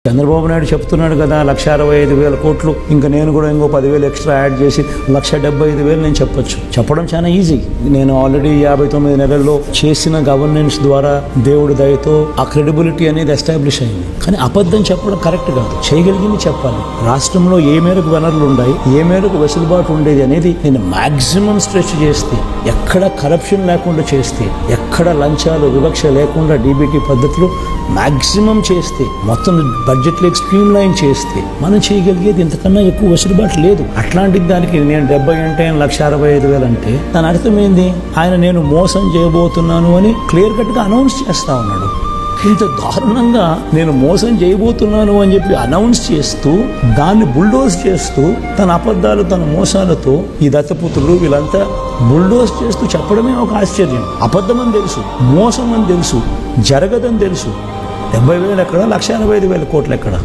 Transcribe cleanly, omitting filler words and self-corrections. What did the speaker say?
చంద్రబాబు నాయుడు చెప్తున్నాడు కదా 1,65,000 కోట్లు, ఇంకా నేను కూడా ఇంకో 10,000 ఎక్స్ట్రా యాడ్ చేసి 1,75,000 నేను చెప్పొచ్చు. చెప్పడం చాలా ఈజీ. నేను ఆల్రెడీ 59 నెలల్లో చేసిన గవర్నెన్స్ ద్వారా దేవుడి దయతో ఆ క్రెడిబిలిటీ అనేది ఎస్టాబ్లిష్ అయింది. కానీ అబద్ధం చెప్పడం కరెక్ట్ కాదు. చేయగలిగింది చెప్పాలి. రాష్ట్రంలో ఏ మేరకు వనరులు ఉన్నాయి, ఏ మేరకు వెసులుబాటు ఉండేది అనేది నేను మాక్సిమం స్ట్రెచ్ చేస్తే, ఎక్కడ కరప్షన్ లేకుండా చేస్తే, ఎక్కడ లంచాలు వివక్ష లేకుండా డీబీటీ పద్ధతులు మాక్సిమం చేస్తే, మొత్తం బడ్జెట్లో స్ట్రీమ్ లైన్ చేస్తే మనం చేయగలిగేది ఇంతకన్నా ఎక్కువ వెసులుబాటు లేదు. అట్లాంటి దానికి నేను 70 అంటే 1,65,000 అంటే దాని అర్థం ఏంది? ఆయన నేను మోసం చేయబోతున్నాను అని క్లియర్ కట్గా అనౌన్స్ చేస్తా ఉన్నాడు. ఇంత దారుణంగా నేను మోసం చేయబోతున్నాను అని చెప్పి అనౌన్స్ చేస్తూ దాన్ని బుల్డోజ్ చేస్తూ తన అబద్ధాలు తన మోసాలతో ఈ దత్తపుత్రులు వీళ్ళంతా బుల్డోజ్ చేస్తూ చెప్పడమే ఒక ఆశ్చర్యం. అబద్ధం అని తెలుసు, మోసం అని తెలుసు, జరగదని తెలుసు. 70,000 ఎక్కడ, 1,85,000 కోట్లు ఎక్కడ?